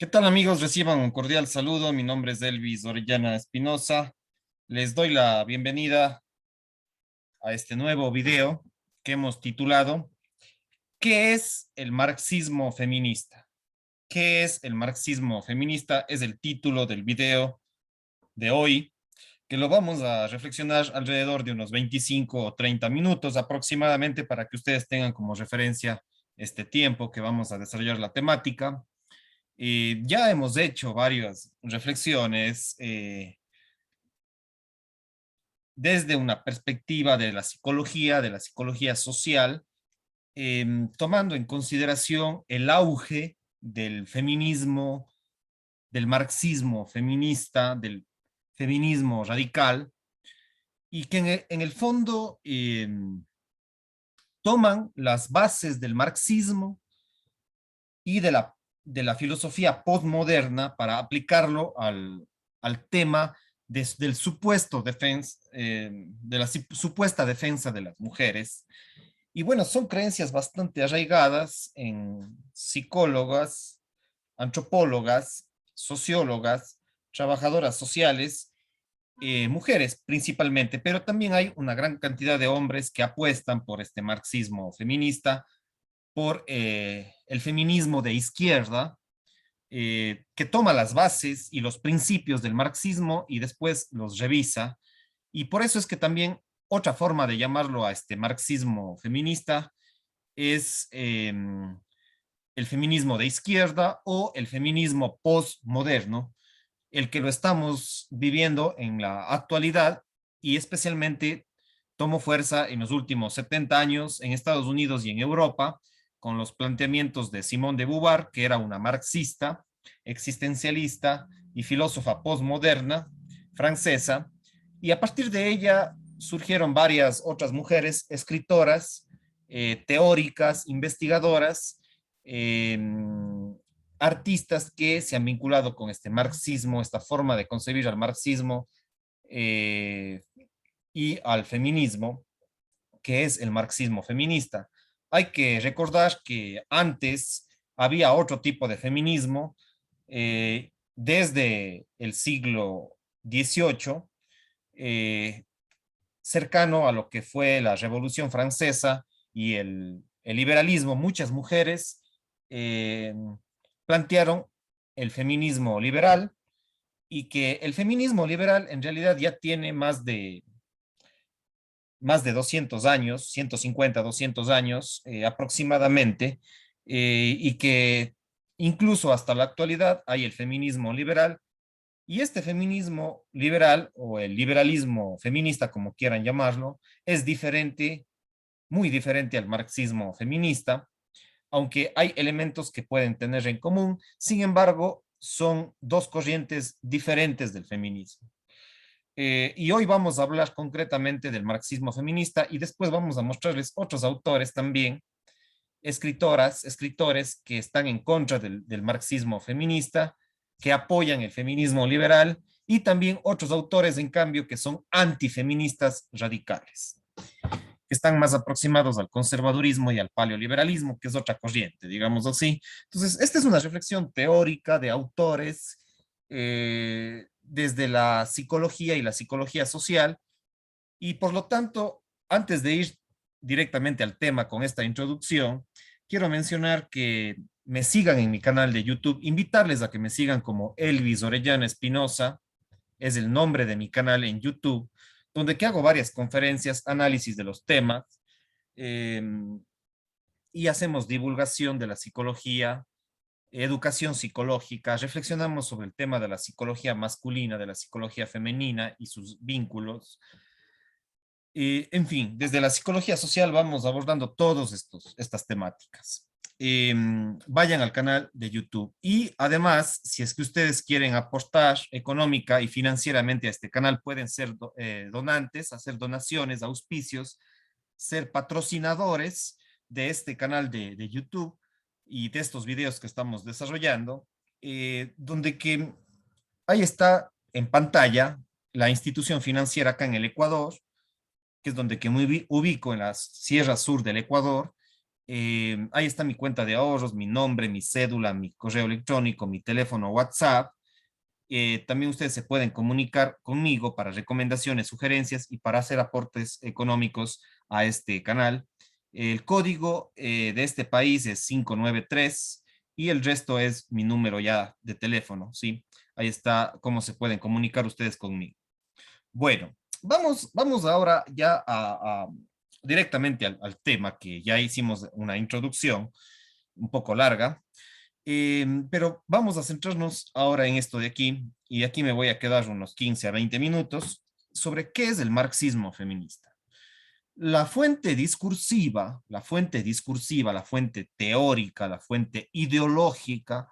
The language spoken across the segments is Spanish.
¿Qué tal amigos? Reciban un cordial saludo. Mi nombre es Elvis Orellana Espinosa. Les doy la bienvenida a este nuevo video que hemos titulado ¿Qué es el marxismo feminista? ¿Qué es el marxismo feminista? Es el título del video de hoy, que lo vamos a reflexionar alrededor de unos 25 o 30 minutos aproximadamente para que ustedes tengan como referencia este tiempo que vamos a desarrollar la temática. Ya hemos hecho varias reflexiones desde una perspectiva de la psicología social, tomando en consideración el auge del feminismo, del marxismo feminista, del feminismo radical, y que en el fondo toman las bases del marxismo y de la filosofía postmoderna para aplicarlo al tema del supuesto de la supuesta defensa de las mujeres. Y bueno, son creencias bastante arraigadas en psicólogas, antropólogas, sociólogas, trabajadoras sociales, mujeres principalmente, pero también hay una gran cantidad de hombres que apuestan por este marxismo feminista, por el feminismo de izquierda, que toma las bases y los principios del marxismo y después los revisa. Y por eso es que también otra forma de llamarlo a este marxismo feminista es el feminismo de izquierda o el feminismo postmoderno, el que lo estamos viviendo en la actualidad y especialmente tomó fuerza en los últimos 70 años en Estados Unidos y en Europa, con los planteamientos de Simone de Beauvoir, que era una marxista, existencialista y filósofa postmoderna francesa, y a partir de ella surgieron varias otras mujeres escritoras, teóricas, investigadoras, eh, artistas que se han vinculado con este marxismo, esta forma de concebir al marxismo eh, y al feminismo, que es el marxismo feminista. Hay que recordar que antes había otro tipo de feminismo desde el siglo XVIII, eh, cercano a lo que fue la Revolución Francesa y el liberalismo. Muchas mujeres plantearon el feminismo liberal y que el feminismo liberal en realidad ya tiene más de 200 años, 150, 200 años aproximadamente, y que incluso hasta la actualidad hay el feminismo liberal, y este feminismo liberal o el liberalismo feminista, como quieran llamarlo, es diferente, muy diferente al marxismo feminista, aunque hay elementos que pueden tener en común. Sin embargo, son dos corrientes diferentes del feminismo. Y hoy vamos a hablar concretamente del marxismo feminista y después vamos a mostrarles otros autores también, escritoras, escritores que están en contra del marxismo feminista, que apoyan el feminismo liberal y también otros autores, en cambio, que son antifeministas radicales, que están más aproximados al conservadurismo y al paleoliberalismo, que es otra corriente, digamos así. Entonces, esta es una reflexión teórica de autores desde la psicología y la psicología social, y por lo tanto, antes de ir directamente al tema con esta introducción, quiero mencionar que me sigan en mi canal de YouTube, invitarles a que me sigan como Elvis Orellana Espinosa, es el nombre de mi canal en YouTube, donde que hago varias conferencias, análisis de los temas, eh, y hacemos divulgación de la psicología, educación psicológica, reflexionamos sobre el tema de la psicología masculina, de la psicología femenina y sus vínculos. En fin, desde la psicología social vamos abordando todas estas temáticas. Vayan al canal de YouTube. Y además, si es que ustedes quieren aportar económica y financieramente a este canal, pueden ser donantes, hacer donaciones, auspicios, ser patrocinadores de este canal de YouTube y de estos videos que estamos desarrollando, donde que ahí está en pantalla la institución financiera acá en el Ecuador, que es donde que me ubico en la Sierra Sur del Ecuador, Ahí está mi cuenta de ahorros, mi nombre, mi cédula, mi correo electrónico, mi teléfono WhatsApp. También ustedes se pueden comunicar conmigo para recomendaciones, sugerencias y para hacer aportes económicos a este canal. El código de este país es 593 y el resto es mi número ya de teléfono, ¿sí? Ahí está cómo se pueden comunicar ustedes conmigo. Bueno, vamos ahora ya directamente al tema, que ya hicimos una introducción un poco larga, pero vamos a centrarnos ahora en esto de aquí, y aquí me voy a quedar unos 15 a 20 minutos sobre qué es el marxismo feminista. La fuente teórica, la fuente ideológica,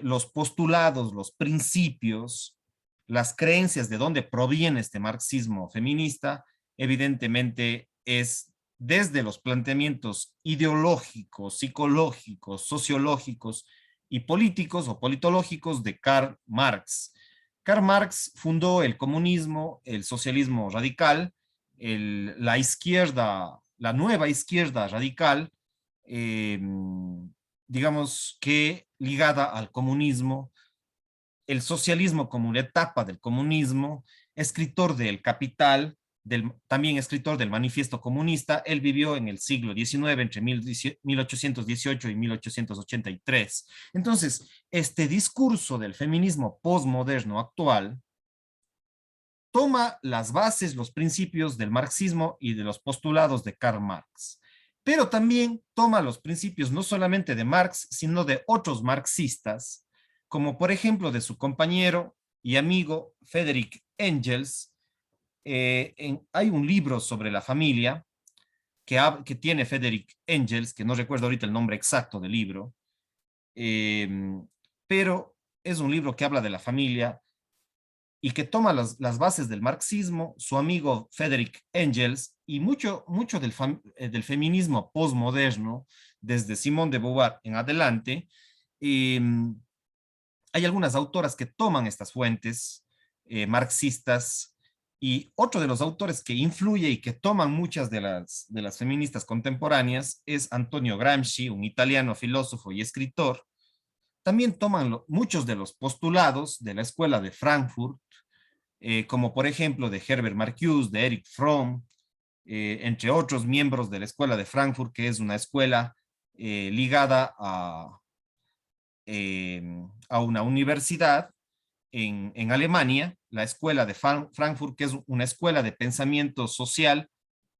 los postulados, los principios, las creencias de dónde proviene este marxismo feminista, evidentemente es desde los planteamientos ideológicos, psicológicos, sociológicos y políticos o politológicos de Karl Marx. Karl Marx fundó el comunismo, el socialismo radical, la izquierda, la nueva izquierda radical, eh, digamos que ligada al comunismo, el socialismo como una etapa del comunismo, escritor del Capital, también escritor del Manifiesto Comunista. Él vivió en el siglo XIX, entre 1818 y 1883. Entonces, este discurso del feminismo postmoderno actual toma las bases, los principios del marxismo y de los postulados de Karl Marx, pero también toma los principios no solamente de Marx, sino de otros marxistas, como por ejemplo de su compañero y amigo Friedrich Engels. Hay un libro sobre la familia que tiene Friedrich Engels, que no recuerdo ahorita el nombre exacto del libro, eh, pero es un libro que habla de la familia y que toma las bases del marxismo, su amigo Friedrich Engels, y mucho del feminismo postmoderno, desde Simone de Beauvoir en adelante. Eh, Hay algunas autoras que toman estas fuentes marxistas, y otro de los autores que influye y que toman muchas de las feministas contemporáneas es Antonio Gramsci, un italiano filósofo y escritor. También toman muchos de los postulados de la escuela de Frankfurt, como por ejemplo de Herbert Marcuse, de Erich Fromm, entre otros miembros de la escuela de Frankfurt, que es una escuela ligada a una universidad en Alemania, la escuela de Frankfurt, que es una escuela de pensamiento social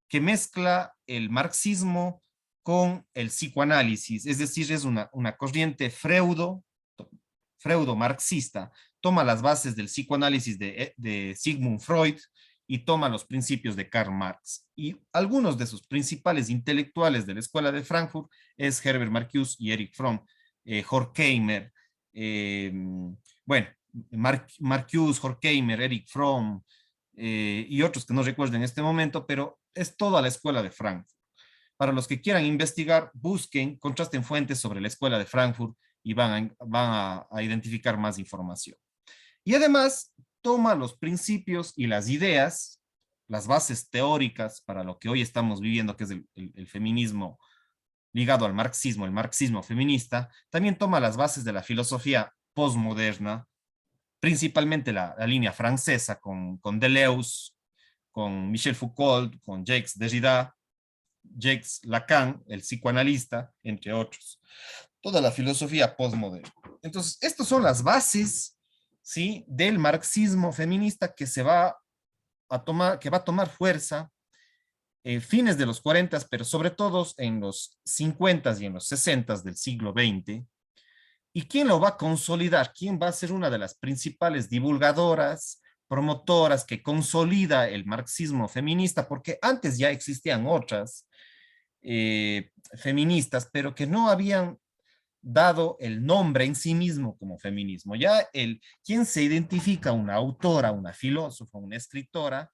que mezcla el marxismo con el psicoanálisis, es decir, es una corriente freudo-marxista, toma las bases del psicoanálisis de Sigmund Freud y toma los principios de Karl Marx. Y algunos de sus principales intelectuales de la escuela de Frankfurt es Herbert Marcuse y Erich Fromm, Horkheimer, eh, bueno, Marcuse, Horkheimer, Erich Fromm, y otros que no recuerdo en este momento, pero es toda la escuela de Frankfurt. Para los que quieran investigar, busquen, contrasten fuentes sobre la escuela de Frankfurt y van a identificar más información. Y además, toma los principios y las ideas, las bases teóricas para lo que hoy estamos viviendo, que es el feminismo ligado al marxismo, el marxismo feminista. También toma las bases de la filosofía postmoderna, principalmente la línea francesa con Deleuze, con Michel Foucault, con Jacques Derrida, Jacques Lacan, el psicoanalista, entre otros. Toda la filosofía postmoderna. Entonces, estas son las bases, ¿sí?, del marxismo feminista que que va a tomar fuerza en fines de los 40, pero sobre todo en los 50 y en los 60 del siglo XX. ¿Y quién lo va a consolidar? ¿Quién va a ser una de las principales divulgadoras, promotoras que consolida el marxismo feminista? Porque antes ya existían otras feministas, pero que no habían dado el nombre en sí mismo como feminismo. Ya quien se identifica una autora, una filósofa, una escritora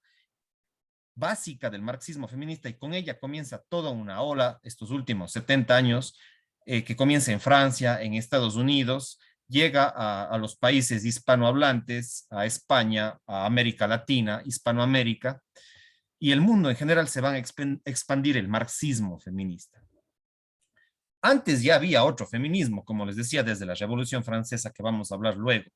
básica del marxismo feminista, y con ella comienza toda una ola estos últimos 70 años, que comienza en Francia, en Estados Unidos, llega a los países hispanohablantes, a España, a América Latina, Hispanoamérica, y el mundo en general se va a expandir el marxismo feminista. Antes ya había otro feminismo, como les decía, desde la Revolución Francesa, que vamos a hablar luego.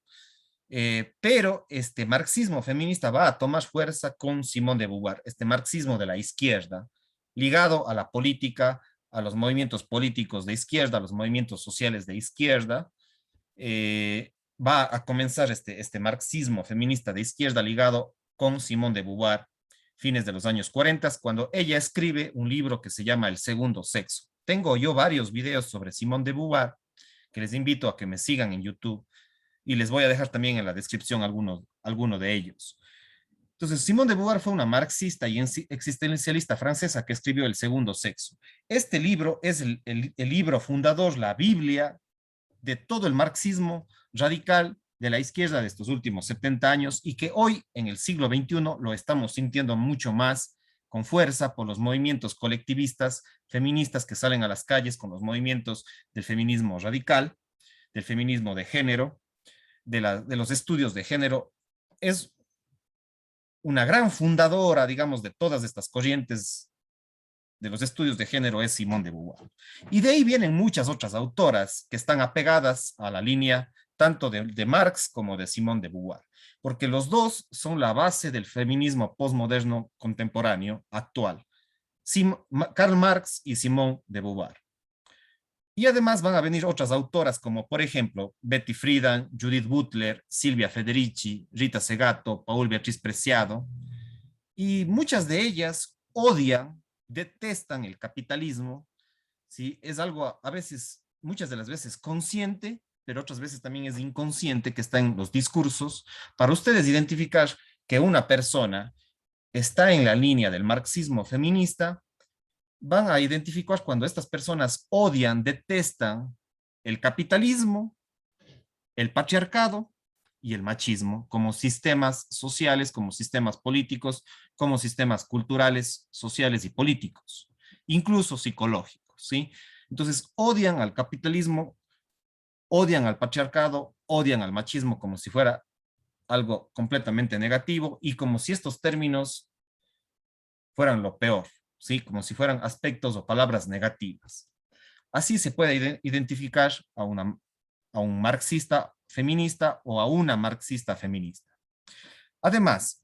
Pero este marxismo feminista va a tomar fuerza con Simone de Beauvoir, este marxismo de la izquierda, ligado a la política, a los movimientos políticos de izquierda, a los movimientos sociales de izquierda. Va a comenzar este marxismo feminista de izquierda ligado con Simone de Beauvoir, fines de los años 40, cuando ella escribe un libro que se llama El segundo sexo. Tengo yo varios videos sobre Simone de Beauvoir que les invito a que me sigan en YouTube y les voy a dejar también en la descripción alguno de ellos. Entonces, Simone de Beauvoir fue una marxista y existencialista francesa que escribió El segundo sexo. Este libro es el libro fundador, la Biblia de todo el marxismo radical de la izquierda de estos últimos 70 años y que hoy, en el siglo XXI, lo estamos sintiendo mucho más con fuerza por los movimientos colectivistas, feministas que salen a las calles con los movimientos del feminismo radical, del feminismo de género, de los estudios de género. Es una gran fundadora, digamos, de todas estas corrientes de los estudios de género es Simone de Beauvoir. Y de ahí vienen muchas otras autoras que están apegadas a la línea tanto de Marx como de Simone de Beauvoir, porque los dos son la base del feminismo postmoderno contemporáneo actual. Karl Marx y Simone de Beauvoir. Y además van a venir otras autoras como, por ejemplo, Betty Friedan, Judith Butler, Silvia Federici, Rita Segato, Paul Beatriz Preciado, y muchas de ellas odian, detestan el capitalismo, ¿sí? Es algo a veces, muchas de las veces consciente, pero otras veces también es inconsciente que está en los discursos, para ustedes identificar que una persona está en la línea del marxismo feminista. Van a identificar cuando estas personas odian, detestan el capitalismo, el patriarcado y el machismo como sistemas sociales, como sistemas políticos, como sistemas culturales, sociales y políticos, incluso psicológicos, ¿sí? Entonces, odian al capitalismo, odian al patriarcado, odian al machismo como si fuera algo completamente negativo y como si estos términos fueran lo peor, ¿sí? Como si fueran aspectos o palabras negativas. Así se puede identificar a un marxista feminista o a una marxista feminista. Además,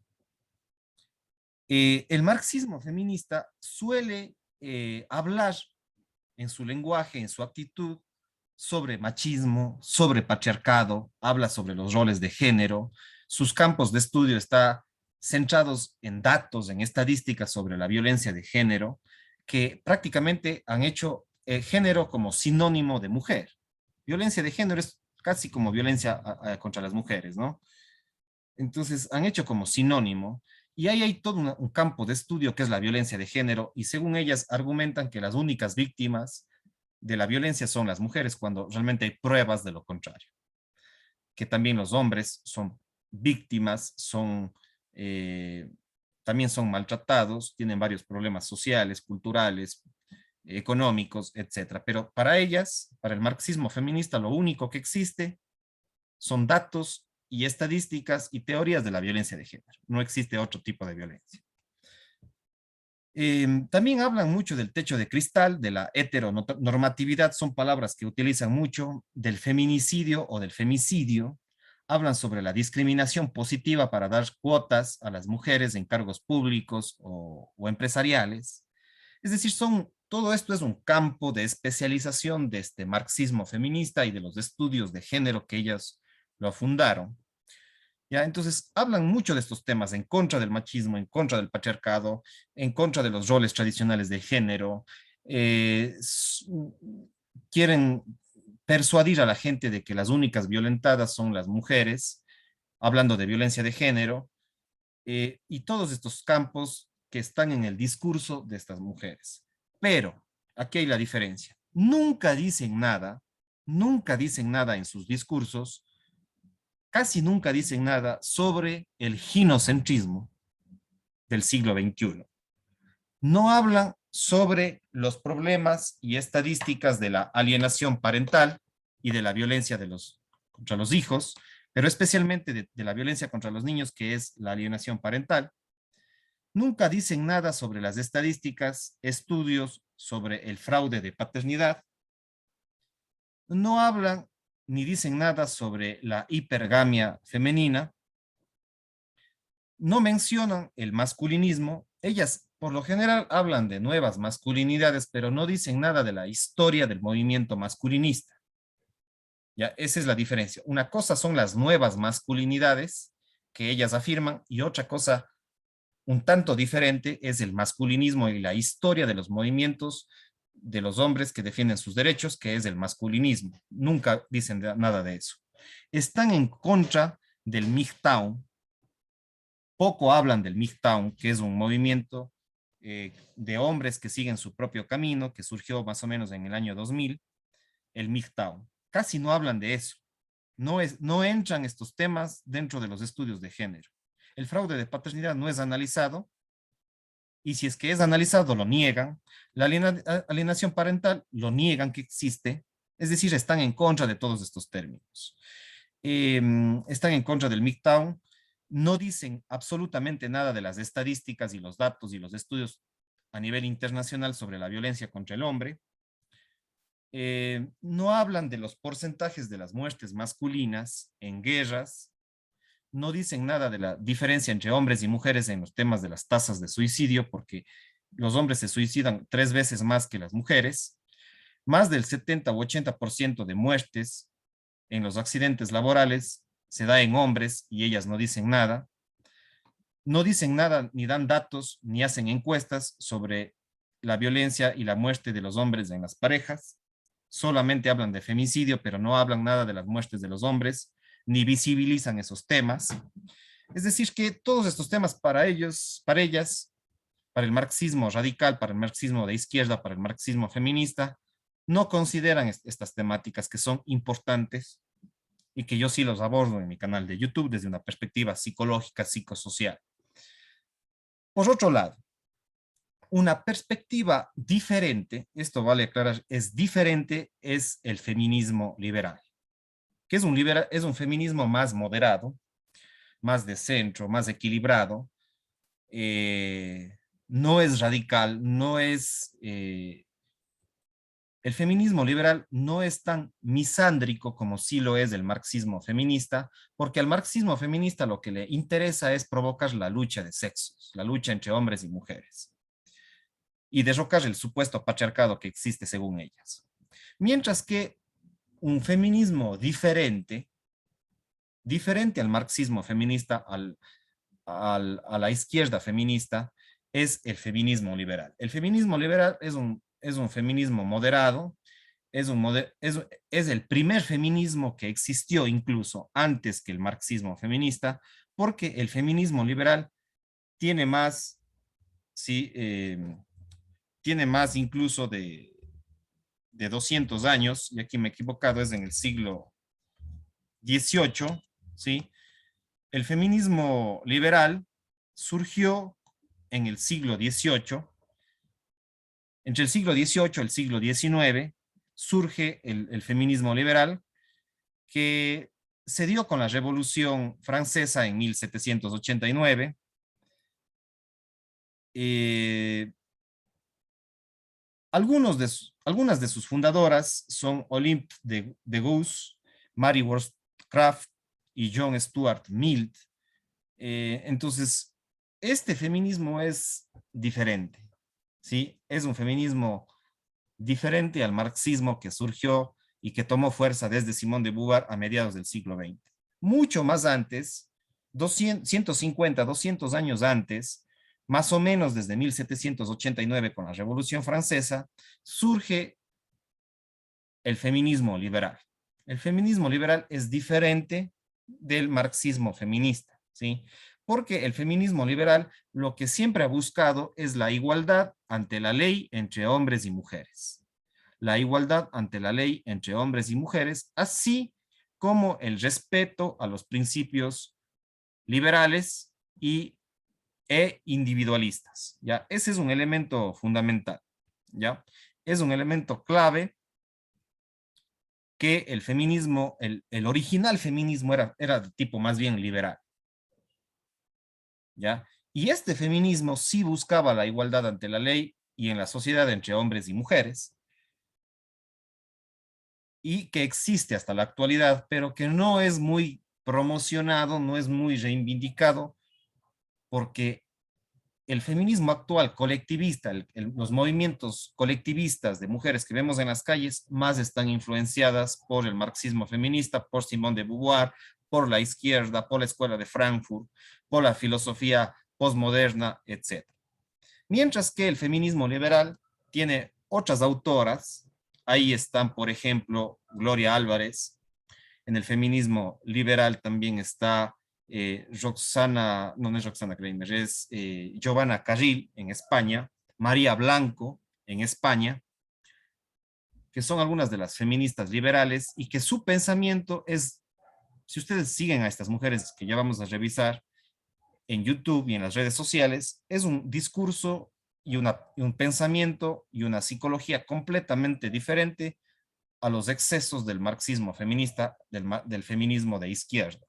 el marxismo feminista suele hablar en su lenguaje, en su actitud, sobre machismo, sobre patriarcado, habla sobre los roles de género, sus campos de estudio están centrados en datos, en estadísticas sobre la violencia de género, que prácticamente han hecho género como sinónimo de mujer. Violencia de género es casi como violencia contra las mujeres, ¿no? Entonces han hecho como sinónimo y ahí hay todo un campo de estudio que es la violencia de género y según ellas argumentan que las únicas víctimas de la violencia son las mujeres cuando realmente hay pruebas de lo contrario, que también los hombres son víctimas, eh, también son maltratados, tienen varios problemas sociales, culturales, económicos, etcétera. Pero para ellas, para el marxismo feminista, lo único que existe son datos y estadísticas y teorías de la violencia de género. No existe otro tipo de violencia. También hablan mucho del techo de cristal, de la heteronormatividad, son palabras que utilizan mucho, del feminicidio o del femicidio. Hablan sobre la discriminación positiva para dar cuotas a las mujeres en cargos públicos o empresariales. Es decir, todo esto es un campo de especialización de este marxismo feminista y de los estudios de género que ellas lo fundaron. ¿Ya? Entonces, hablan mucho de estos temas en contra del machismo, en contra del patriarcado, en contra de los roles tradicionales de género. eh, s- Quieren persuadir a la gente de que las únicas violentadas son las mujeres, hablando de violencia de género, y todos estos campos que están en el discurso de estas mujeres. Pero aquí hay la diferencia. Nunca dicen nada en sus discursos, casi nunca dicen nada sobre el ginocentrismo del siglo XXI. No hablan sobre los problemas y estadísticas de la alienación parental y de la violencia contra los hijos, pero especialmente de la violencia contra los niños, que es la alienación parental. Nunca dicen nada sobre las estadísticas, estudios sobre el fraude de paternidad, no hablan ni dicen nada sobre la hipergamia femenina, no mencionan el masculinismo. Ellas por lo general hablan de nuevas masculinidades, pero no dicen nada de la historia del movimiento masculinista. Ya, esa es la diferencia. Una cosa son las nuevas masculinidades que ellas afirman y otra cosa un tanto diferente es el masculinismo y la historia de los movimientos de los hombres que defienden sus derechos, que es el masculinismo. Nunca dicen nada de eso. Están en contra del MGTOW, poco hablan del MGTOW, que es un movimiento de hombres que siguen su propio camino, que surgió más o menos en el año 2000, el MGTOW. Casi no hablan de eso. No entran estos temas dentro de los estudios de género. El fraude de paternidad no es analizado y si es que es analizado lo niegan. La alienación parental lo niegan que existe, es decir, están en contra de todos estos términos. Están en contra del MGTOW, no dicen absolutamente nada de las estadísticas y los datos y los estudios a nivel internacional sobre la violencia contra el hombre. No hablan de los porcentajes de las muertes masculinas en guerras, no dicen nada de la diferencia entre hombres y mujeres en los temas de las tasas de suicidio, porque los hombres se suicidan 3 veces más que las mujeres. Más del 70 u 80% de muertes en los accidentes laborales se da en hombres y ellas no dicen nada. No dicen nada, ni dan datos, ni hacen encuestas sobre la violencia y la muerte de los hombres en las parejas. Solamente hablan de femicidio, pero no hablan nada de las muertes de los hombres, ni visibilizan esos temas. Es decir, que todos estos temas para ellos, para ellas, para el marxismo radical, para el marxismo de izquierda, para el marxismo feminista, no consideran estas temáticas que son importantes y que yo sí los abordo en mi canal de YouTube desde una perspectiva psicológica, psicosocial. Por otro lado, una perspectiva diferente, esto vale aclarar, es diferente, es el feminismo liberal, que es un feminismo más moderado, más de centro, más equilibrado, no es radical, el feminismo liberal no es tan misándrico como sí lo es el marxismo feminista, porque al marxismo feminista lo que le interesa es provocar la lucha de sexos, la lucha entre hombres y mujeres, y derrocar el supuesto patriarcado que existe según ellas. Mientras que un feminismo diferente al marxismo feminista, a la izquierda feminista, es el feminismo liberal. El feminismo liberal es un feminismo moderado, es el primer feminismo que existió incluso antes que el marxismo feminista, porque el feminismo liberal tiene más, sí, tiene más incluso de 200 años, y aquí me he equivocado, es en el siglo XVIII, ¿sí? El feminismo liberal surgió en el siglo XVIII. Entre el siglo XVIII y el siglo XIX surge el feminismo liberal que se dio con la Revolución Francesa en 1789. Eh, algunas de sus fundadoras son Olympe de Gouges, Mary Wollstonecraft y John Stuart Mill. Entonces, este feminismo es diferente, ¿sí? Es un feminismo diferente al marxismo que surgió y que tomó fuerza desde Simone de Beauvoir a mediados del siglo XX. Mucho más antes, 150, 200 años antes, más o menos desde 1789 con la Revolución Francesa, surge el feminismo liberal. El feminismo liberal es diferente del marxismo feminista, ¿sí? Porque el feminismo liberal lo que siempre ha buscado es la igualdad ante la ley entre hombres y mujeres. La igualdad ante la ley entre hombres y mujeres, así como el respeto a los principios liberales e individualistas, ¿ya? Ese es un elemento fundamental, ¿ya? Es un elemento clave que el feminismo, el original feminismo era de tipo más bien liberal, ¿ya? Y este feminismo sí buscaba la igualdad ante la ley y en la sociedad entre hombres y mujeres, y que existe hasta la actualidad, pero que no es muy promocionado, no es muy reivindicado, porque el feminismo actual colectivista, los movimientos colectivistas de mujeres que vemos en las calles, más están influenciadas por el marxismo feminista, por Simone de Beauvoir, por la izquierda, por la escuela de Frankfurt, por la filosofía postmoderna, etc. Mientras que el feminismo liberal tiene otras autoras, ahí están, por ejemplo, Gloria Álvarez. En el feminismo liberal también está Roxana, no, no es Roxana Kramer, es Giovanna Carril en España, María Blanco en España, que son algunas de las feministas liberales y que su pensamiento es, si ustedes siguen a estas mujeres que ya vamos a revisar en YouTube y en las redes sociales, es un discurso y un pensamiento y una psicología completamente diferente a los excesos del marxismo feminista, del feminismo de izquierda.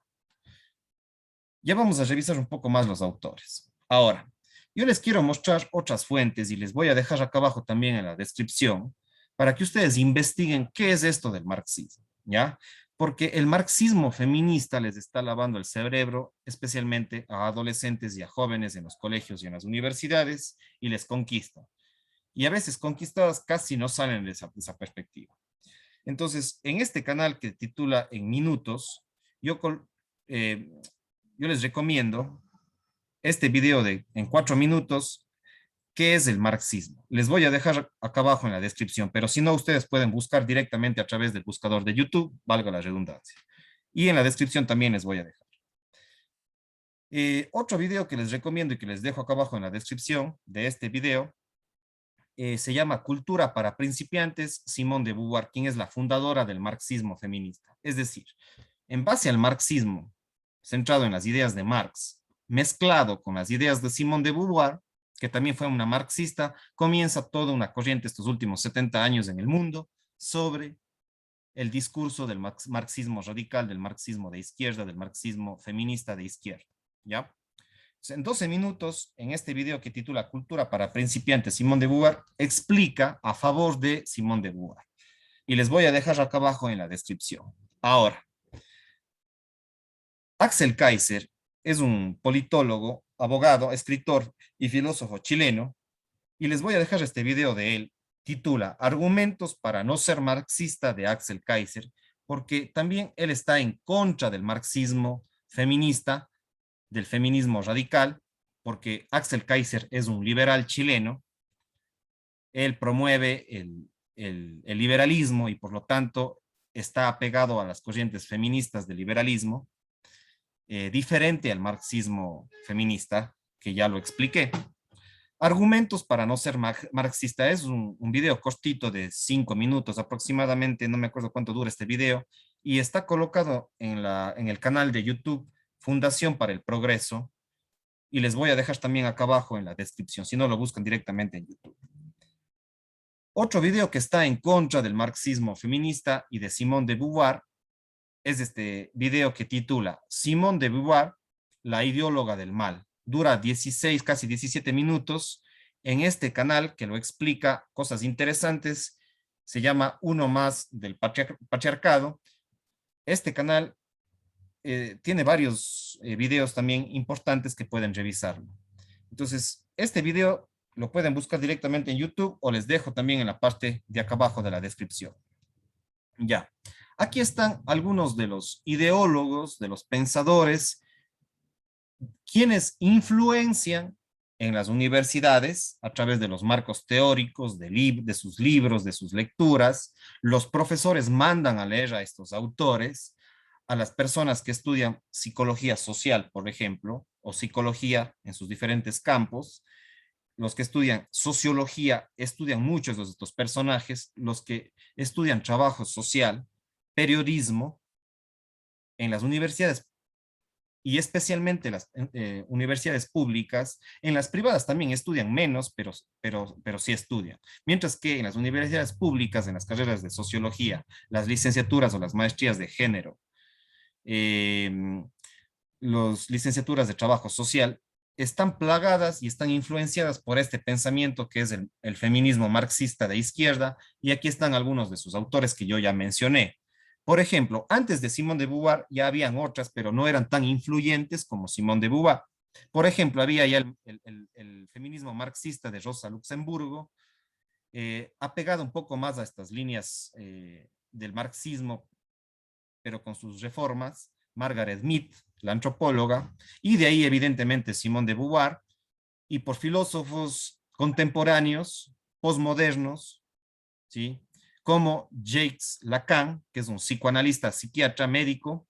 Ya vamos a revisar un poco más los autores. Ahora, yo les quiero mostrar otras fuentes y les voy a dejar acá abajo también en la descripción para que ustedes investiguen qué es esto del marxismo, ¿ya? Porque el marxismo feminista les está lavando el cerebro, especialmente a adolescentes y a jóvenes en los colegios y en las universidades, y les conquista. Y a veces conquistadas casi no salen de esa perspectiva. Entonces, en este canal que titula En Minutos, yo, eh, yo les recomiendo este video de en 4 minutos, ¿qué es el marxismo? Les voy a dejar acá abajo en la descripción, pero si no, ustedes pueden buscar directamente a través del buscador de YouTube, valga la redundancia. Y en la descripción también les voy a dejar. Otro video que les recomiendo y que les dejo acá abajo en la descripción de este video se llama Cultura para principiantes, Simone de Beauvoir, quien es la fundadora del marxismo feminista. Es decir, en base al marxismo, centrado en las ideas de Marx, mezclado con las ideas de Simone de Beauvoir, que también fue una marxista, comienza toda una corriente estos últimos 70 años en el mundo sobre el discurso del marxismo radical, del marxismo de izquierda, del marxismo feminista de izquierda. ¿Ya? En 12 minutos, en este video que titula Cultura para principiantes, Simone de Beauvoir explica a favor de Simone de Beauvoir. Y les voy a dejar acá abajo en la descripción. Ahora, Axel Kaiser es un politólogo, abogado, escritor y filósofo chileno, y les voy a dejar este video de él. Titula Argumentos para no ser marxista de Axel Kaiser, porque también él está en contra del marxismo feminista, del feminismo radical, porque Axel Kaiser es un liberal chileno. Él promueve el liberalismo y por lo tanto está apegado a las corrientes feministas del liberalismo, diferente al marxismo feminista, que ya lo expliqué. Argumentos para no ser marxista es un video cortito de 5 minutos aproximadamente, no me acuerdo cuánto dura este video, y está colocado en el canal de YouTube Fundación para el Progreso, y les voy a dejar también acá abajo en la descripción, si no lo buscan directamente en YouTube. Otro video que está en contra del marxismo feminista y de Simone de Beauvoir es este video que titula Simone de Beauvoir, la ideóloga del mal. Dura 16, casi 17 minutos en este canal que lo explica cosas interesantes. Se llama Uno Más del Patriarcado. Este canal tiene varios videos también importantes que pueden revisarlo. Entonces, este video lo pueden buscar directamente en YouTube o les dejo también en la parte de acá abajo de la descripción. Ya, aquí están algunos de los ideólogos, de los pensadores, quienes influencian en las universidades a través de los marcos teóricos, de sus libros, de sus lecturas. Los profesores mandan a leer a estos autores, a las personas que estudian psicología social, por ejemplo, o psicología en sus diferentes campos. Los que estudian sociología estudian muchos de estos personajes, los que estudian trabajo social, periodismo, en las universidades y especialmente las universidades públicas. En las privadas también estudian menos, pero sí estudian. Mientras que en las universidades públicas, en las carreras de sociología, las licenciaturas o las maestrías de género, las licenciaturas de trabajo social, están plagadas y están influenciadas por este pensamiento que es el feminismo marxista de izquierda, y aquí están algunos de sus autores que yo ya mencioné. Por ejemplo, antes de Simone de Beauvoir ya habían otras, pero no eran tan influyentes como Simone de Beauvoir. Por ejemplo, había ya el feminismo marxista de Rosa Luxemburgo, apegado un poco más a estas líneas del marxismo, pero con sus reformas, Margaret Mead, la antropóloga, y de ahí evidentemente Simone de Beauvoir, y por filósofos contemporáneos, posmodernos, ¿sí? Como Jacques Lacan, que es un psicoanalista, psiquiatra, médico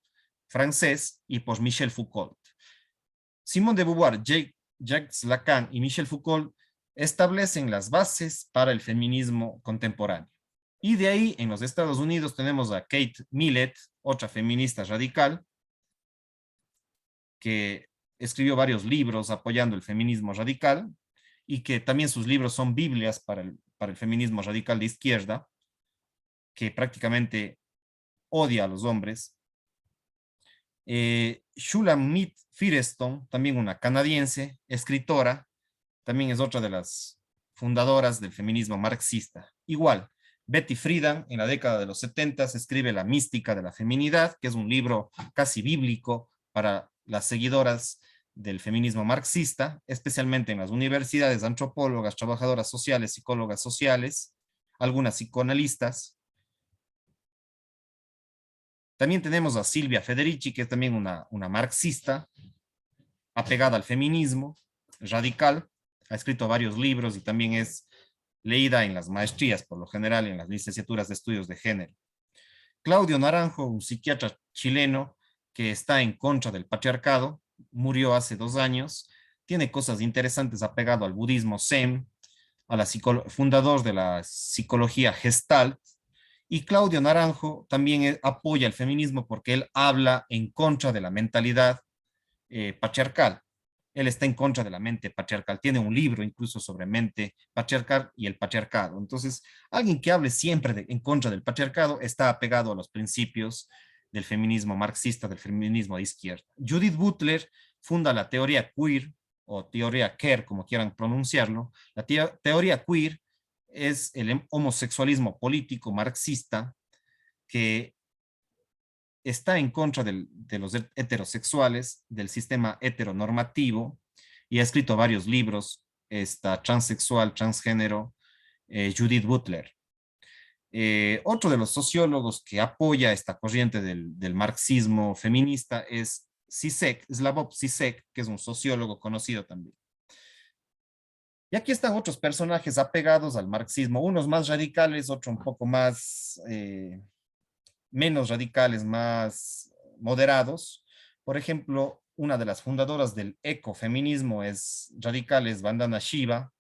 francés, y por Michel Foucault. Simone de Beauvoir, Jacques Lacan y Michel Foucault establecen las bases para el feminismo contemporáneo. Y de ahí, en los Estados Unidos, tenemos a Kate Millett, otra feminista radical, que escribió varios libros apoyando el feminismo radical y que también sus libros son Biblias para el feminismo radical de izquierda, que prácticamente odia a los hombres. Shulamit Firestone, también una canadiense, escritora, también es otra de las fundadoras del feminismo marxista. Igual, Betty Friedan, en la década de los 70, escribe La mística de la feminidad, que es un libro casi bíblico para las seguidoras del feminismo marxista, especialmente en las universidades, antropólogas, trabajadoras sociales, psicólogas sociales, algunas psicoanalistas. También tenemos a Silvia Federici, que es también una marxista, apegada al feminismo, radical, ha escrito varios libros y también es leída en las maestrías, por lo general en las licenciaturas de estudios de género. Claudio Naranjo, un psiquiatra chileno que está en contra del patriarcado, murió hace 2 años, tiene cosas interesantes apegado al budismo Zen, a la fundador de la psicología Gestalt, y Claudio Naranjo también apoya el feminismo porque él habla en contra de la mentalidad patriarcal. Él está en contra de la mente patriarcal. Tiene un libro incluso sobre mente patriarcal y el patriarcado. Entonces, alguien que hable siempre en contra del patriarcado está apegado a los principios del feminismo marxista, del feminismo de izquierda. Judith Butler funda la teoría queer o teoría queer, como quieran pronunciarlo. La teoría queer es el homosexualismo político marxista que está en contra de los heterosexuales, del sistema heteronormativo, y ha escrito varios libros, esta transexual, transgénero, Judith Butler. Otro de los sociólogos que apoya esta corriente del marxismo feminista es Zizek, Slavoj Zizek, que es un sociólogo conocido también. Y aquí están otros personajes apegados al marxismo, unos más radicales, otros un poco más menos radicales, más moderados. Por ejemplo, una de las fundadoras del ecofeminismo es radicales Vandana Shiva,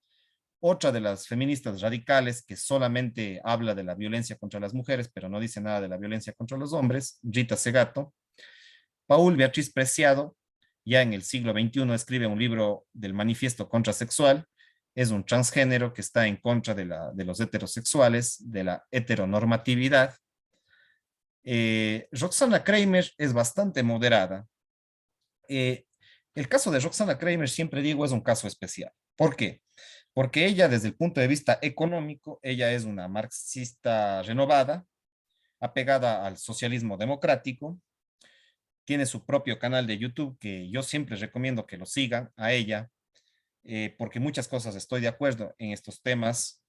otra de las feministas radicales que solamente habla de la violencia contra las mujeres, pero no dice nada de la violencia contra los hombres, Rita Segato. Paul Beatriz Preciado, ya en el siglo XXI, escribe un libro del manifiesto contrasexual, es un transgénero que está en contra de los heterosexuales, de la heteronormatividad. Roxana Kramer es bastante moderada. Eh, el caso de Roxana Kramer, siempre digo, es un caso especial. ¿Por qué? Porque ella, desde el punto de vista económico, ella es una marxista renovada, apegada al socialismo democrático, tiene su propio canal de YouTube que yo siempre recomiendo que lo sigan a ella, porque muchas cosas estoy de acuerdo en estos temas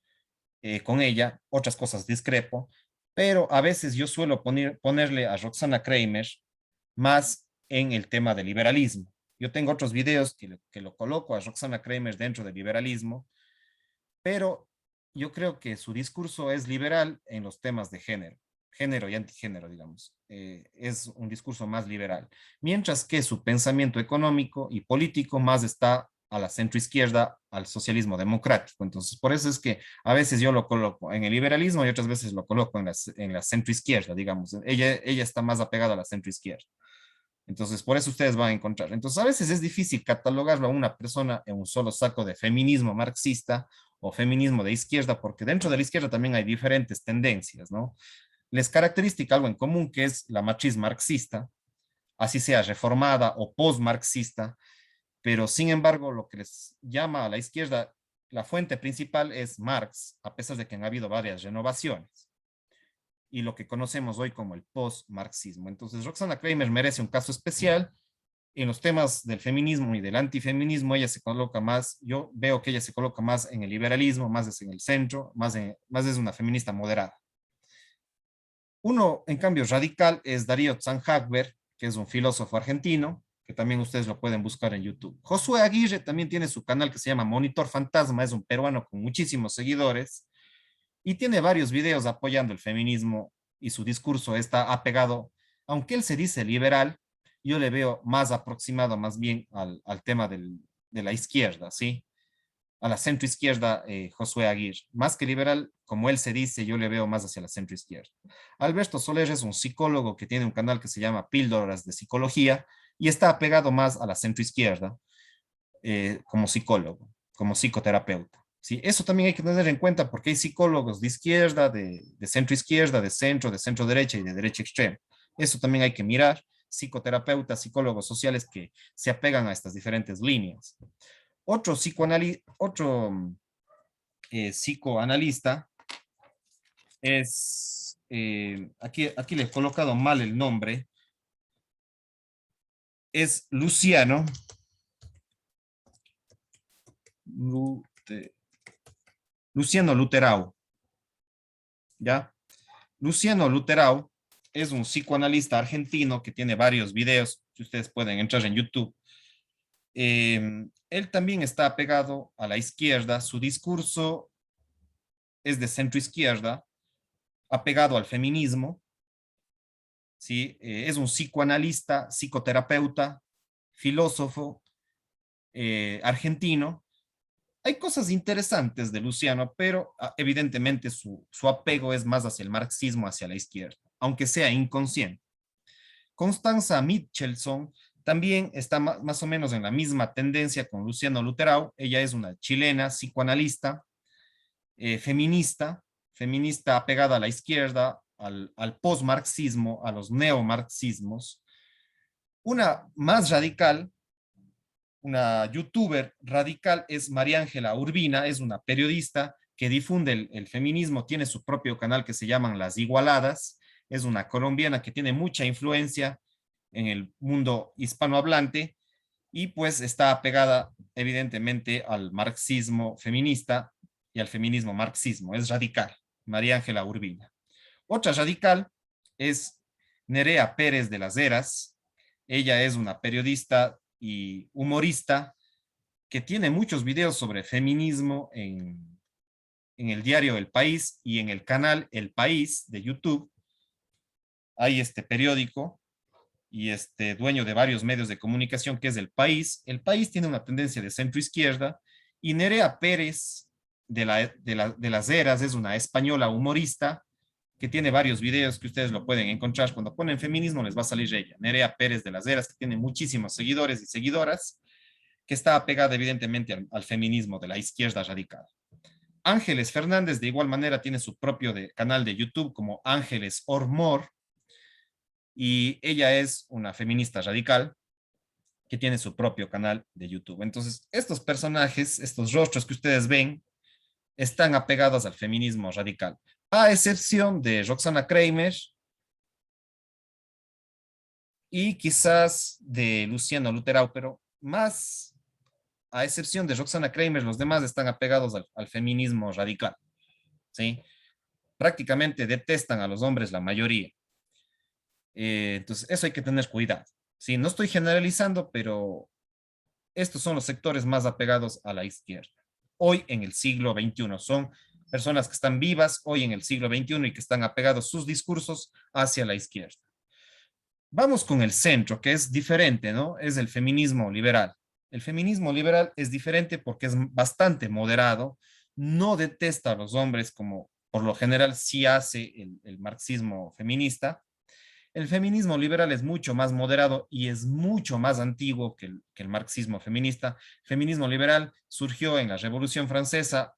con ella, otras cosas discrepo, pero a veces yo suelo ponerle a Roxana Kramer más en el tema del liberalismo. Yo tengo otros videos que lo coloco a Roxana Kramer dentro del liberalismo, pero yo creo que su discurso es liberal en los temas de género y antigénero, digamos. Es un discurso más liberal, mientras que su pensamiento económico y político más está a la centroizquierda, al socialismo democrático. Entonces, por eso es que a veces yo lo coloco en el liberalismo y otras veces lo coloco en la centroizquierda, digamos. Ella está más apegada a la centroizquierda. Entonces, por eso ustedes van a encontrar. Entonces, a veces es difícil catalogarlo a una persona en un solo saco de feminismo marxista o feminismo de izquierda, porque dentro de la izquierda también hay diferentes tendencias, ¿no? Les caracteriza algo en común, que es la matriz marxista, así sea reformada o post-marxista, pero sin embargo lo que les llama a la izquierda, la fuente principal es Marx, a pesar de que han habido varias renovaciones y lo que conocemos hoy como el post-marxismo. Entonces, Roxana Kramer merece un caso especial. En los temas del feminismo y del antifeminismo, ella se coloca más, yo veo que ella se coloca más en el liberalismo, más en el centro, más es una feminista moderada. Uno, en cambio, radical es Darío Zanjagber, que es un filósofo argentino, que también ustedes lo pueden buscar en YouTube. Josué Aguirre también tiene su canal que se llama Monitor Fantasma, es un peruano con muchísimos seguidores y tiene varios videos apoyando el feminismo y su discurso está apegado, aunque él se dice liberal, yo le veo más aproximado más bien al tema de la izquierda, ¿sí? A la centroizquierda, Josué Aguirre. Más que liberal, como él se dice, yo le veo más hacia la centroizquierda. Alberto Soler es un psicólogo que tiene un canal que se llama Píldoras de Psicología y está apegado más a la centroizquierda como psicólogo, como psicoterapeuta. Sí, eso también hay que tener en cuenta porque hay psicólogos de izquierda, de centro izquierda, de centro derecha y de derecha extrema. Eso también hay que mirar. Psicoterapeutas, psicólogos sociales que se apegan a estas diferentes líneas. Otro psicoanalista es, aquí le he colocado mal el nombre, es Lute- Luciano Luterau, ¿ya? Luciano Luterau es un psicoanalista argentino que tiene varios videos, que ustedes pueden entrar en YouTube. Él también está apegado a la izquierda, su discurso es de centro izquierda, apegado al feminismo, ¿sí? Es un psicoanalista, psicoterapeuta, filósofo argentino. Hay cosas interesantes de Luciano, pero evidentemente su apego es más hacia el marxismo, hacia la izquierda, aunque sea inconsciente. Constanza Michelson también está más o menos en la misma tendencia con Luciano Luterau. Ella es una chilena psicoanalista, feminista, feminista apegada a la izquierda, al post-marxismo, a los neomarxismos. Una más radical, una youtuber radical es María Ángela Urbina, es una periodista que difunde el feminismo, tiene su propio canal que se llaman Las Igualadas, es una colombiana que tiene mucha influencia en el mundo hispanohablante y pues está apegada evidentemente al marxismo feminista y al feminismo marxismo, es radical, María Ángela Urbina. Otra radical es Nerea Pérez de las Heras, ella es una periodista y humorista que tiene muchos videos sobre feminismo en el diario El País y en el canal El País de YouTube. Hay este periódico y este dueño de varios medios de comunicación que es El País. El País tiene una tendencia de centro izquierda y Nerea Pérez de las Heras es una española humorista que tiene varios videos que ustedes lo pueden encontrar. Cuando ponen feminismo les va a salir ella, Nerea Pérez de las Heras, que tiene muchísimos seguidores y seguidoras, que está apegada evidentemente al feminismo de la izquierda radical. Ángeles Fernández de igual manera tiene su propio canal de YouTube como Ángeles Ormor y ella es una feminista radical que tiene su propio canal de YouTube. Entonces, estos personajes, estos rostros que ustedes ven, están apegados al feminismo radical, a excepción de Roxana Kramer y quizás de Luciano Luterau, pero más a excepción de Roxana Kramer, los demás están apegados al feminismo radical, ¿sí? Prácticamente detestan a los hombres la mayoría. Entonces, eso hay que tener cuidado. Sí, no estoy generalizando, pero estos son los sectores más apegados a la izquierda. Hoy en el siglo XXI son personas que están vivas hoy en el siglo XXI y que están apegados sus discursos hacia la izquierda. Vamos con el centro, que es diferente, ¿no? Es el feminismo liberal. El feminismo liberal es diferente porque es bastante moderado, no detesta a los hombres como por lo general sí hace el marxismo feminista. El feminismo liberal es mucho más moderado y es mucho más antiguo que el marxismo feminista. El feminismo liberal surgió en la Revolución Francesa,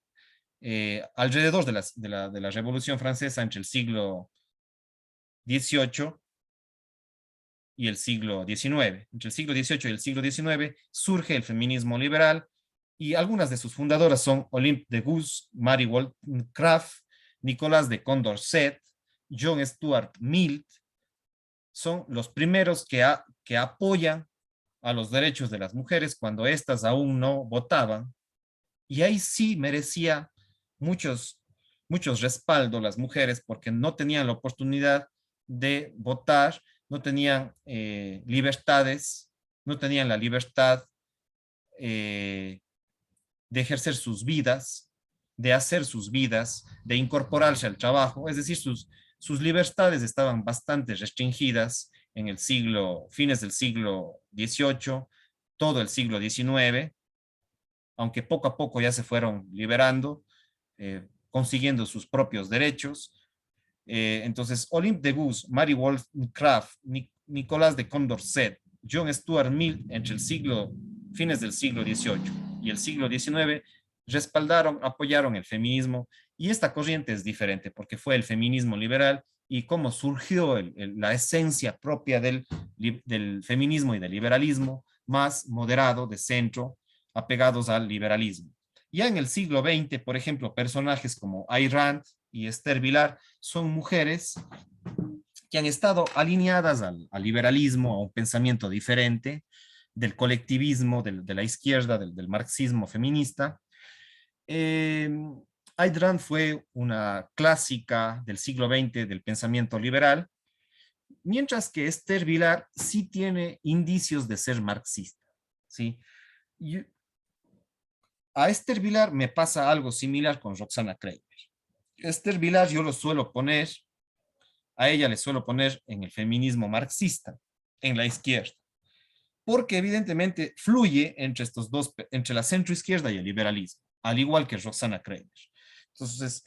alrededor de la Revolución Francesa entre el siglo XVIII y el siglo XIX. Entre el siglo XVIII y el siglo XIX surge el feminismo liberal y algunas de sus fundadoras son Olympe de Gouges, Mary Wollstonecraft, Nicolas de Condorcet, John Stuart Mill. Son los primeros que apoyan a los derechos de las mujeres cuando éstas aún no votaban. Y ahí sí merecía muchos respaldos las mujeres porque no tenían la oportunidad de votar, no tenían libertades, no tenían la libertad eh, de ejercer sus vidas, de hacer sus vidas, de incorporarse al trabajo, es decir, sus libertades estaban bastante restringidas en el siglo, fines del siglo XVIII, todo el siglo XIX, aunque poco a poco ya se fueron liberando, consiguiendo sus propios derechos. Entonces, Olympe de Gouges, Mary Wollstonecraft, Nicolas de Condorcet, John Stuart Mill, entre el siglo, fines del siglo XVIII y el siglo XIX, respaldaron, apoyaron el feminismo, y esta corriente es diferente porque fue el feminismo liberal y cómo surgió la esencia propia del feminismo y del liberalismo, más moderado, de centro, apegados al liberalismo. Ya en el siglo XX, por ejemplo, personajes como Ayn Rand y Esther Vilar son mujeres que han estado alineadas al liberalismo, a un pensamiento diferente del colectivismo, de la izquierda, del marxismo feminista. Eh, Ayn Rand fue una clásica del siglo XX del pensamiento liberal, mientras que Esther Vilar sí tiene indicios de ser marxista, ¿sí? Y a Esther Vilar me pasa algo similar con Roxana Kramer. Esther Vilar yo lo suelo poner, a ella le suelo poner en el feminismo marxista, en la izquierda, porque evidentemente fluye entre estos dos, entre la centroizquierda y el liberalismo, al igual que Roxana Kramer. Entonces,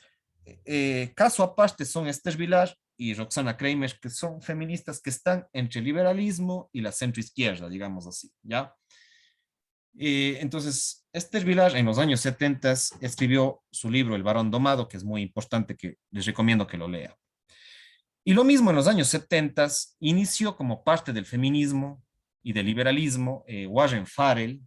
caso aparte son Esther Vilar y Roxana Kramer, que son feministas que están entre el liberalismo y la centroizquierda, digamos así, ¿ya? Entonces, Esther Vilar en los años 70 escribió su libro El varón domado, que es muy importante, que les recomiendo que lo lean. Y lo mismo en los años 70 inició como parte del feminismo y del liberalismo. Warren Farrell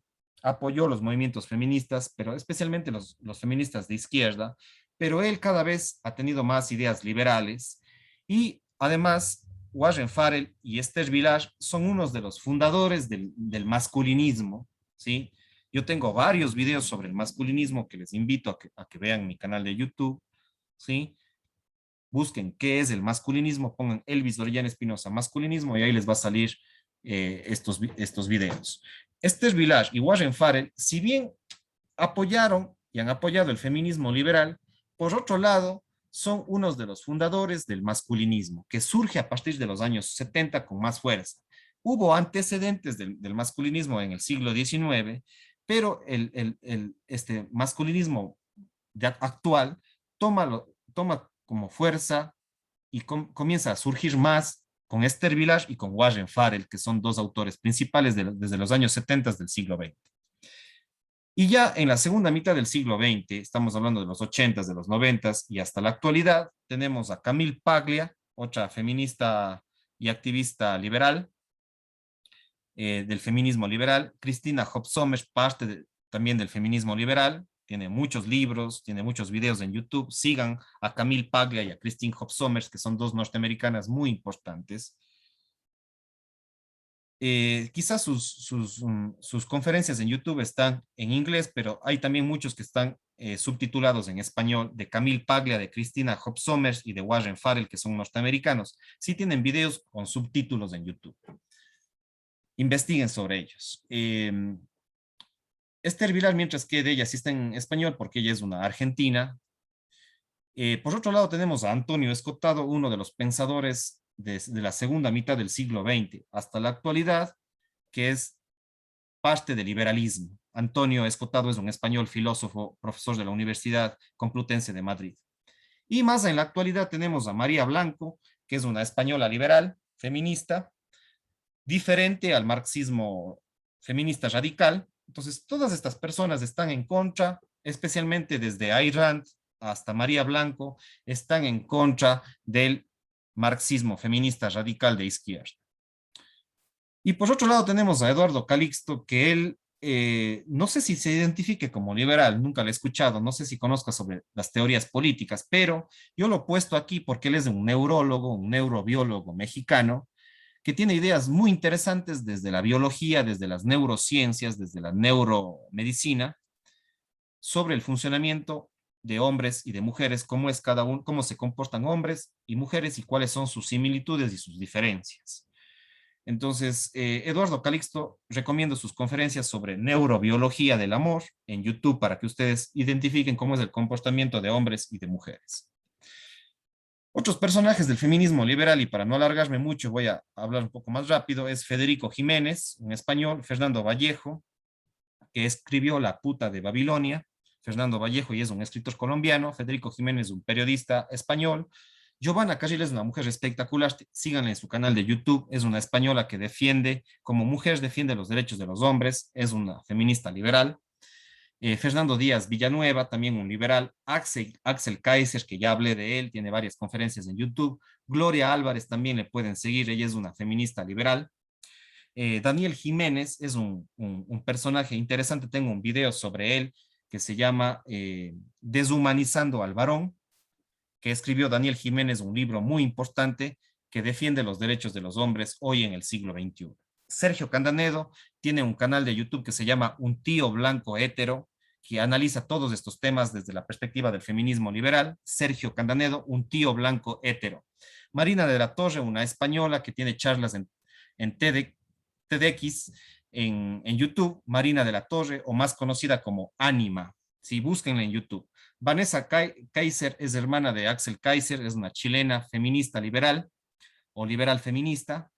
apoyó los movimientos feministas, pero especialmente los feministas de izquierda, pero él cada vez ha tenido más ideas liberales y además Warren Farrell y Esther Vilar son unos de los fundadores del masculinismo, ¿sí? Yo tengo varios videos sobre el masculinismo que les invito a que vean mi canal de YouTube, ¿sí? Busquen qué es el masculinismo, pongan Elvis Orellana Espinosa masculinismo y ahí les va a salir estos videos. Esther Vilar y Warren Farrell, si bien apoyaron y han apoyado el feminismo liberal, por otro lado, son unos de los fundadores del masculinismo, que surge a partir de los años 70 con más fuerza. Hubo antecedentes del masculinismo en el siglo XIX, pero este masculinismo actual toma como fuerza y comienza a surgir más con Esther Vilar y con Warren Farrell, que son dos autores principales desde los años 70 del siglo XX. Y ya en la segunda mitad del siglo XX, estamos hablando de los 80, de los 90 y hasta la actualidad, tenemos a Camille Paglia, otra feminista y activista liberal, del feminismo liberal, Christina Hoppe Sommers, también del feminismo liberal, tiene muchos libros, tiene muchos videos en YouTube. Sigan a Camille Paglia y a Christine Hoppe Sommers, que son dos norteamericanas muy importantes. Quizás sus conferencias en YouTube están en inglés, pero hay también muchos que están subtitulados en español, de Camille Paglia, de Christina Hoppe Sommers y de Warren Farrell, que son norteamericanos. Sí tienen videos con subtítulos en YouTube. Investiguen sobre ellos. Esther Vilar, mientras que de ella sí está en español, porque ella es una argentina. Por otro lado, tenemos a Antonio Escotado, uno de los pensadores de la segunda mitad del siglo XX hasta la actualidad, que es parte del liberalismo. Antonio Escotado es un español filósofo, profesor de la Universidad Complutense de Madrid. Y más en la actualidad tenemos a María Blanco, que es una española liberal, feminista, diferente al marxismo feminista radical. Entonces, todas estas personas están en contra, especialmente desde Ayn Rand hasta María Blanco, están en contra del marxismo feminista radical de izquierda. Y por otro lado tenemos a Eduardo Calixto, que él, no sé si se identifique como liberal, nunca lo he escuchado, no sé si conozca sobre las teorías políticas, pero yo lo he puesto aquí porque él es un neurólogo, un neurobiólogo mexicano, que tiene ideas muy interesantes desde la biología, desde las neurociencias, desde la neuromedicina, sobre el funcionamiento de hombres y de mujeres, cómo es cada uno, cómo se comportan hombres y mujeres y cuáles son sus similitudes y sus diferencias. Entonces, Eduardo Calixto recomiendo sus conferencias sobre neurobiología del amor en YouTube para que ustedes identifiquen cómo es el comportamiento de hombres y de mujeres. Otros personajes del feminismo liberal, y para no alargarme mucho, voy a hablar un poco más rápido, es Federico Jiménez, un español, Fernando Vallejo, que escribió La puta de Babilonia, Fernando Vallejo, y es un escritor colombiano, Federico Jiménez, un periodista español, Giovanna Carril es una mujer espectacular, síganla en su canal de YouTube, es una española que defiende, como mujer, defiende los derechos de los hombres, es una feminista liberal. Fernando Díaz Villanueva, también un liberal, Axel Kaiser, que ya hablé de él, tiene varias conferencias en YouTube, Gloria Álvarez también le pueden seguir, ella es una feminista liberal. Daniel Jiménez es un personaje interesante, tengo un video sobre él que se llama Deshumanizando al varón, que escribió Daniel Jiménez, un libro muy importante que defiende los derechos de los hombres hoy en el siglo XXI. Sergio Candanedo tiene un canal de YouTube que se llama Un tío blanco hétero, que analiza todos estos temas desde la perspectiva del feminismo liberal. Sergio Candanedo, un tío blanco hétero. Marina de la Torre, una española que tiene charlas en TEDx en YouTube, Marina de la Torre, o más conocida como Anima. Sí, búsquenla en YouTube. Vanessa Kaiser es hermana de Axel Kaiser, es una chilena feminista liberal o liberal feminista,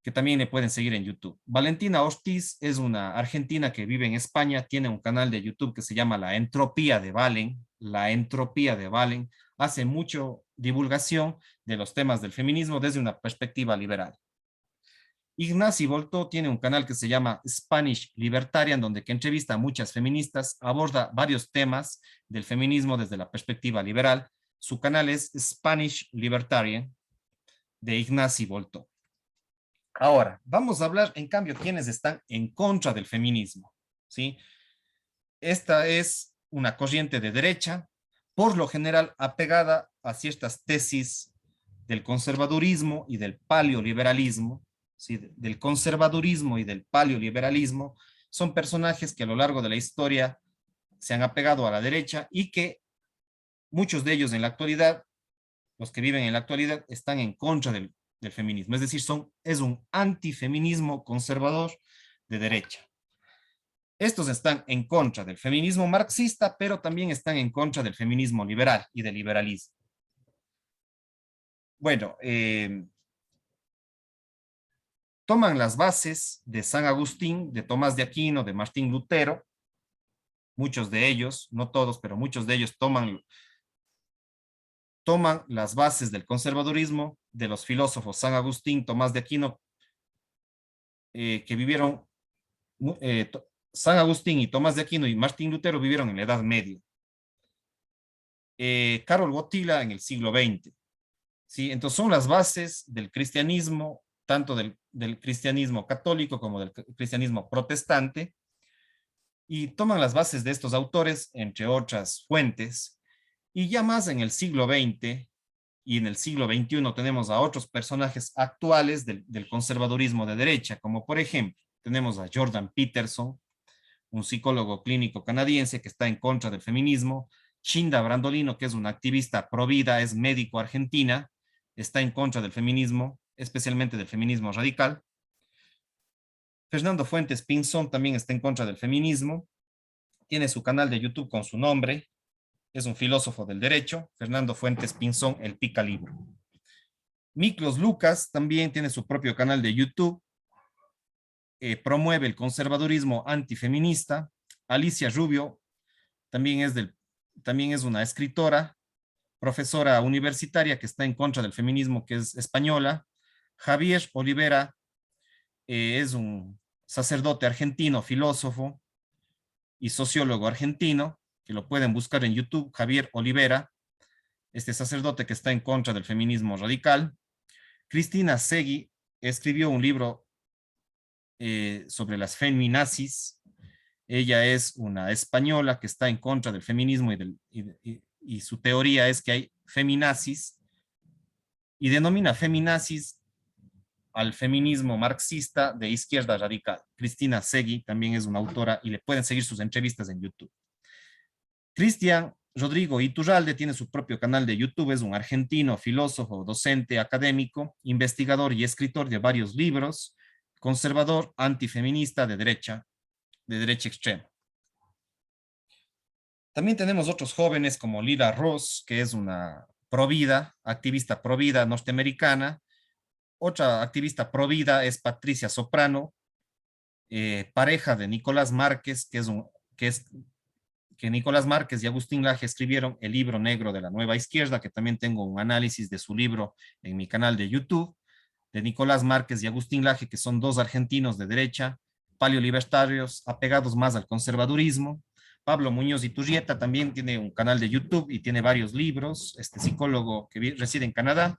que también le pueden seguir en YouTube. Valentina Ortiz es una argentina que vive en España, tiene un canal de YouTube que se llama La Entropía de Valen, La Entropía de Valen, hace mucho divulgación de los temas del feminismo desde una perspectiva liberal. Ignacy Volto tiene un canal que se llama Spanish Libertarian, donde que entrevista a muchas feministas, aborda varios temas del feminismo desde la perspectiva liberal. Su canal es Spanish Libertarian de Ignacy Volto. Ahora, vamos a hablar, en cambio, quienes están en contra del feminismo, ¿sí? Esta es una corriente de derecha, por lo general apegada a ciertas tesis del conservadurismo y del paleoliberalismo, ¿sí? Del conservadurismo y del paleoliberalismo, son personajes que a lo largo de la historia se han apegado a la derecha y que muchos de ellos en la actualidad, los que viven en la actualidad, están en contra del feminismo. Es decir, es un antifeminismo conservador de derecha. Estos están en contra del feminismo marxista, pero también están en contra del feminismo liberal y del liberalismo. Bueno, toman las bases de San Agustín, de Tomás de Aquino, de Martín Lutero, muchos de ellos, no todos, pero muchos de ellos toman las bases del conservadurismo de los filósofos San Agustín, Tomás de Aquino, que vivieron, San Agustín y Tomás de Aquino y Martín Lutero vivieron en la Edad Media. Karol Wojtyla en el siglo XX. ¿Sí? Entonces son las bases del cristianismo, tanto del cristianismo católico como del cristianismo protestante, y toman las bases de estos autores, entre otras fuentes, y ya más en el siglo XX y en el siglo XXI tenemos a otros personajes actuales del conservadurismo de derecha, como por ejemplo, tenemos a Jordan Peterson, un psicólogo clínico canadiense que está en contra del feminismo, Chinda Brandolino, que es una activista pro vida, es médico argentina, está en contra del feminismo, especialmente del feminismo radical. Fernando Fuentes Pinzón también está en contra del feminismo, tiene su canal de YouTube con su nombre, es un filósofo del derecho, Fernando Fuentes Pinzón, el pica libro. Miklos Lucas también tiene su propio canal de YouTube, promueve el conservadurismo antifeminista. Alicia Rubio también también es una escritora, profesora universitaria que está en contra del feminismo, que es española. Javier Olivera es un sacerdote argentino, filósofo y sociólogo argentino, que lo pueden buscar en YouTube, Javier Olivera, este sacerdote que está en contra del feminismo radical. Cristina Segui escribió un libro sobre las feminazis. Ella es una española que está en contra del feminismo y su teoría es que hay feminazis y denomina feminazis al feminismo marxista de izquierda radical. Cristina Segui también es una autora y le pueden seguir sus entrevistas en YouTube. Cristian Rodrigo Iturralde tiene su propio canal de YouTube, es un argentino, filósofo, docente, académico, investigador y escritor de varios libros, conservador, antifeminista de derecha extrema. También tenemos otros jóvenes como Lila Ross, que es una provida, activista provida norteamericana. Otra activista provida es Patricia Soprano, pareja de Nicolás Márquez, que Nicolás Márquez y Agustín Laje escribieron el libro negro de la nueva izquierda, que también tengo un análisis de su libro en mi canal de YouTube, de Nicolás Márquez y Agustín Laje, que son dos argentinos de derecha, paleolibertarios, apegados más al conservadurismo. Pablo Muñoz Iturrieta también tiene un canal de YouTube y tiene varios libros, este psicólogo que reside en Canadá,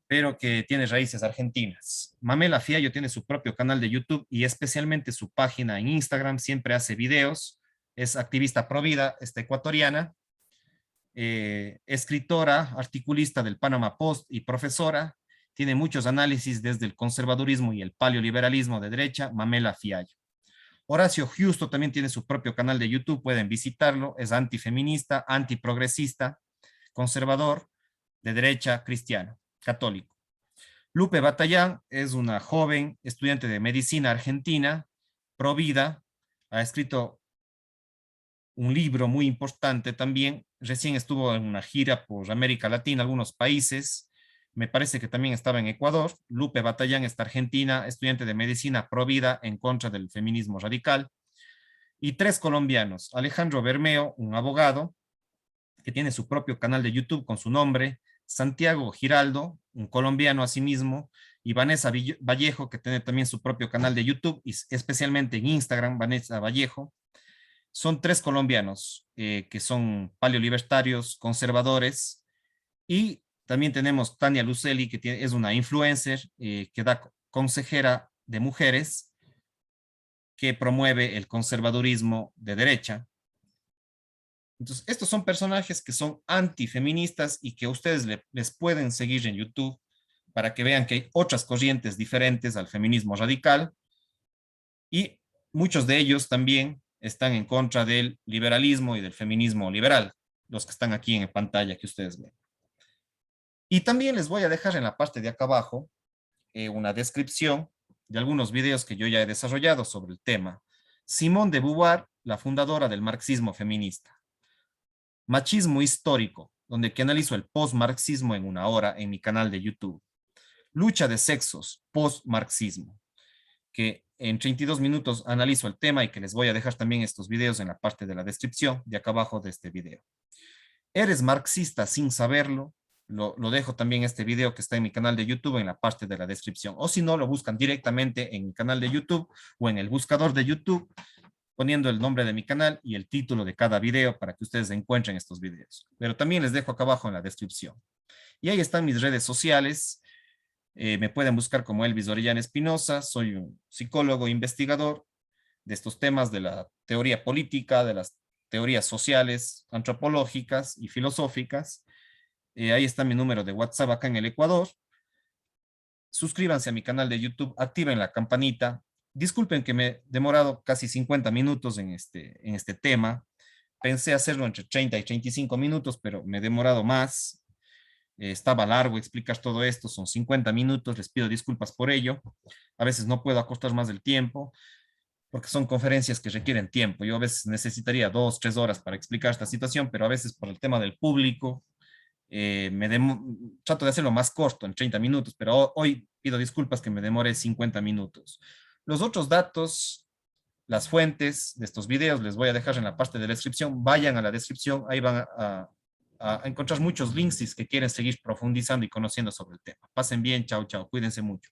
pero que tiene raíces argentinas. Mamela Fiallo tiene su propio canal de YouTube y especialmente su página en Instagram, siempre hace videos, es activista pro vida, ecuatoriana, escritora, articulista del Panama Post y profesora, tiene muchos análisis desde el conservadurismo y el paleoliberalismo de derecha, Mamela Fiallo. Horacio Justo también tiene su propio canal de YouTube, pueden visitarlo, es antifeminista, antiprogresista, conservador, de derecha, cristiano, católico. Lupe Batallán es una joven estudiante de medicina argentina, pro vida, ha escrito un libro muy importante también, recién estuvo en una gira por América Latina, algunos países, me parece que también estaba en Ecuador. Lupe Batallán está argentina, estudiante de medicina pro vida en contra del feminismo radical. Y tres colombianos, Alejandro Bermeo, un abogado que tiene su propio canal de YouTube con su nombre, Santiago Giraldo, un colombiano asimismo, y Vanessa Vallejo, que tiene también su propio canal de YouTube, y especialmente en Instagram, Vanessa Vallejo. Son tres colombianos que son paleolibertarios, conservadores, y también tenemos Tania Luceli, que es una influencer que da consejera de mujeres, que promueve el conservadurismo de derecha. Entonces, estos son personajes que son antifeministas y que ustedes les pueden seguir en YouTube para que vean que hay otras corrientes diferentes al feminismo radical y muchos de ellos también están en contra del liberalismo y del feminismo liberal, los que están aquí en pantalla que ustedes ven. Y también les voy a dejar en la parte de acá abajo una descripción de algunos videos que yo ya he desarrollado sobre el tema. Simone de Beauvoir, la fundadora del marxismo feminista. Machismo histórico, donde que analizo el post-marxismo en una hora en mi canal de YouTube. Lucha de sexos, post-marxismo, que en 32 minutos analizo el tema y que les voy a dejar también estos videos en la parte de la descripción de acá abajo de este video. ¿Eres marxista sin saberlo? Lo dejo también este video que está en mi canal de YouTube en la parte de la descripción. O si no, lo buscan directamente en mi canal de YouTube o en el buscador de YouTube, poniendo el nombre de mi canal y el título de cada video para que ustedes encuentren estos videos. Pero también les dejo acá abajo en la descripción. Y ahí están mis redes sociales. Me pueden buscar como Elvis Orellana Espinosa. Soy un psicólogo investigador de estos temas de la teoría política, de las teorías sociales, antropológicas y filosóficas. Ahí está mi número de WhatsApp acá en el Ecuador. Suscríbanse a mi canal de YouTube, activen la campanita. Disculpen que me he demorado casi 50 minutos en este tema. Pensé hacerlo entre 30 y 35 minutos, pero me he demorado más. Estaba largo explicar todo esto, son 50 minutos, les pido disculpas por ello. A veces no puedo acortar más del tiempo, porque son conferencias que requieren tiempo. Yo a veces necesitaría 2, 3 horas para explicar esta situación, pero a veces por el tema del público, trato de hacerlo más corto, en 30 minutos, pero hoy pido disculpas que me demore 50 minutos. Los otros datos, las fuentes de estos videos, les voy a dejar en la parte de la descripción. Vayan a la descripción, ahí van a encontrar muchos links si es que quieren seguir profundizando y conociendo sobre el tema. Pasen bien, chao, chao, cuídense mucho.